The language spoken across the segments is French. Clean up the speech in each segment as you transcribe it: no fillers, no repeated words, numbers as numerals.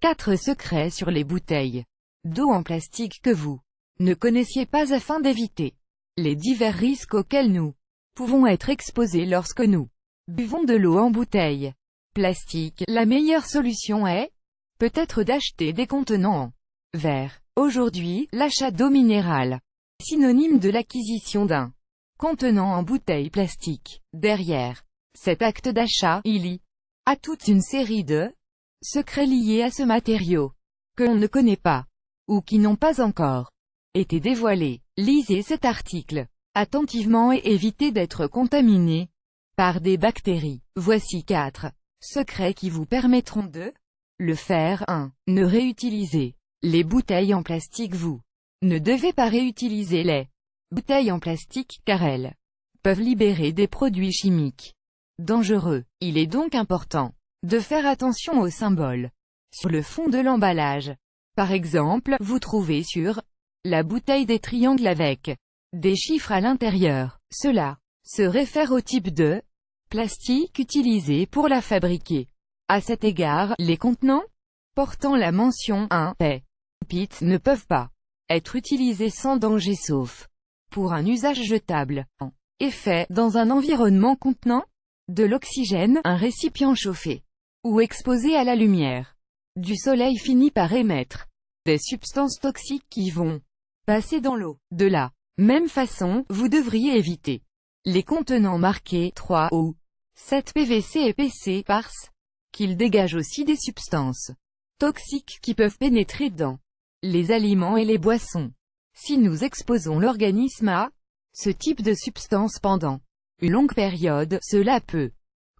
4 secrets sur les bouteilles d'eau en plastique que vous ne connaissiez pas afin d'éviter les divers risques auxquels nous pouvons être exposés lorsque nous buvons de l'eau en bouteille plastique. La meilleure solution est peut-être d'acheter des contenants en verre. Aujourd'hui, l'achat d'eau minérale est synonyme de l'acquisition d'un contenant en bouteille plastique. Derrière cet acte d'achat, il y a toute une série de secrets liés à ce matériau que l'on ne connaît pas, ou qui n'ont pas encore été dévoilés. Lisez cet article attentivement et évitez d'être contaminé par des bactéries. Voici 4 secrets qui vous permettront de le faire. 1. Ne réutiliser les bouteilles en plastique. Vous ne devez pas réutiliser les bouteilles en plastique car elles peuvent libérer des produits chimiques dangereux. Il est donc important de faire attention aux symboles sur le fond de l'emballage. Par exemple, vous trouvez sur la bouteille des triangles avec des chiffres à l'intérieur. Cela se réfère au type de plastique utilisé pour la fabriquer. À cet égard, les contenants portant la mention 1 P PIT ne peuvent pas être utilisés sans danger sauf pour un usage jetable. En effet, dans un environnement contenant de l'oxygène, un récipient chauffé ou exposé à la lumière du soleil finit par émettre des substances toxiques qui vont passer dans l'eau. De la même façon, vous devriez éviter les contenants marqués 3 ou 7 PVC et PC parce qu'ils dégagent aussi des substances toxiques qui peuvent pénétrer dans les aliments et les boissons. Si nous exposons l'organisme à ce type de substances pendant une longue période, cela peut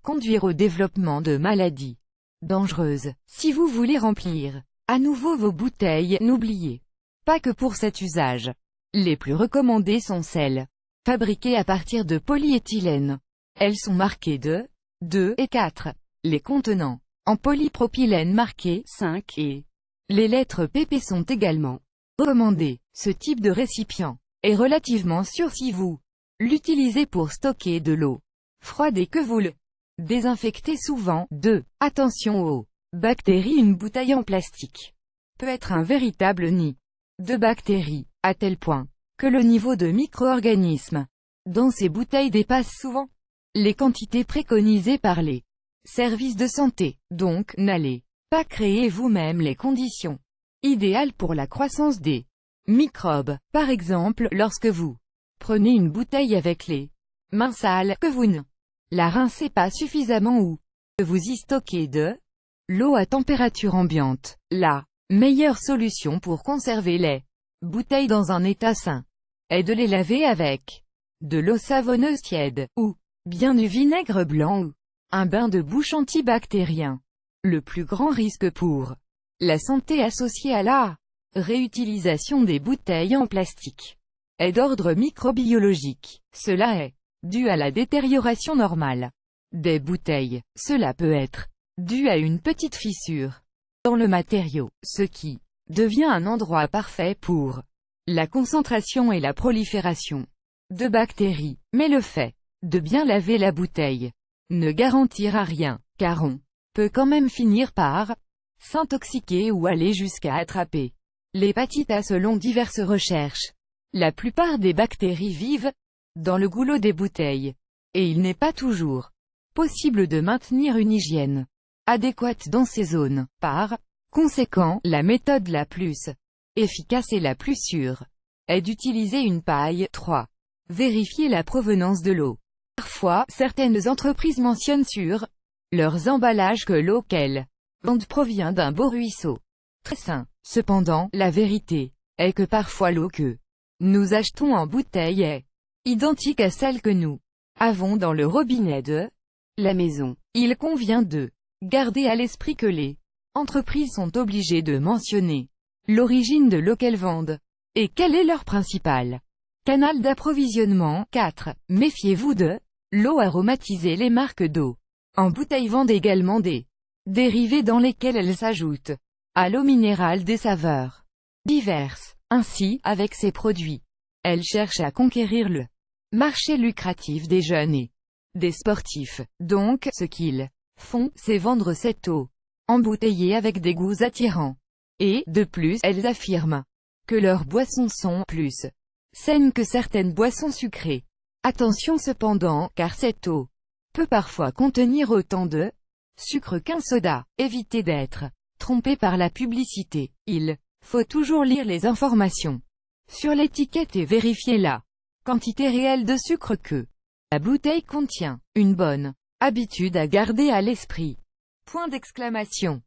conduire au développement de maladies dangereuses. Si vous voulez remplir à nouveau vos bouteilles, n'oubliez pas que pour cet usage, les plus recommandées sont celles fabriquées à partir de polyéthylène. Elles sont marquées de 2 et 4. Les contenants en polypropylène marqués 5 et les lettres PP sont également recommandées. Ce type de récipient est relativement sûr si vous l'utilisez pour stocker de l'eau froide et que vous le désinfectez souvent. 2. Attention aux bactéries. Une bouteille en plastique peut être un véritable nid de bactéries, à tel point que le niveau de micro-organismes dans ces bouteilles dépasse souvent les quantités préconisées par les services de santé. Donc, n'allez pas créer vous-même les conditions idéales pour la croissance des microbes. Par exemple, lorsque vous prenez une bouteille avec les mains sales, que vous ne la rincez pas suffisamment ou que vous y stockez de l'eau à température ambiante. La meilleure solution pour conserver les bouteilles dans un état sain est de les laver avec de l'eau savonneuse tiède, ou bien du vinaigre blanc ou un bain de bouche antibactérien. Le plus grand risque pour la santé associée à la réutilisation des bouteilles en plastique est d'ordre microbiologique. Cela est dû à la détérioration normale des bouteilles. Cela peut être dû à une petite fissure dans le matériau, ce qui devient un endroit parfait pour la concentration et la prolifération de bactéries. Mais le fait de bien laver la bouteille ne garantira rien, car on peut quand même finir par s'intoxiquer ou aller jusqu'à attraper l'hépatite A selon diverses recherches. La plupart des bactéries vivent dans le goulot des bouteilles, et il n'est pas toujours possible de maintenir une hygiène adéquate dans ces zones. Par conséquent, la méthode la plus efficace et la plus sûre est d'utiliser une paille. 3. Vérifier la provenance de l'eau. Parfois, certaines entreprises mentionnent sur leurs emballages que l'eau qu'elles vendent provient d'un beau ruisseau très sain. Cependant, la vérité est que parfois l'eau que nous achetons en bouteille est identique à celle que nous avons dans le robinet de la maison. Il convient de garder à l'esprit que les entreprises sont obligées de mentionner l'origine de l'eau qu'elles vendent et quel est leur principal canal d'approvisionnement. 4. Méfiez-vous de l'eau aromatisée. Les marques d'eau en bouteille vendent également des dérivés dans lesquels elles s'ajoutent à l'eau minérale des saveurs diverses. Ainsi, avec ces produits, elles cherchent à conquérir le marché lucratif des jeunes et des sportifs. Donc, ce qu'ils font, c'est vendre cette eau embouteillées avec des goûts attirants. Et, de plus, elles affirment que leurs boissons sont plus saines que certaines boissons sucrées. Attention cependant, car cette eau peut parfois contenir autant de sucre qu'un soda. Évitez d'être trompé par la publicité. Il faut toujours lire les informations sur l'étiquette et vérifier la quantité réelle de sucre que la bouteille contient. Une bonne habitude à garder à l'esprit. Point d'exclamation.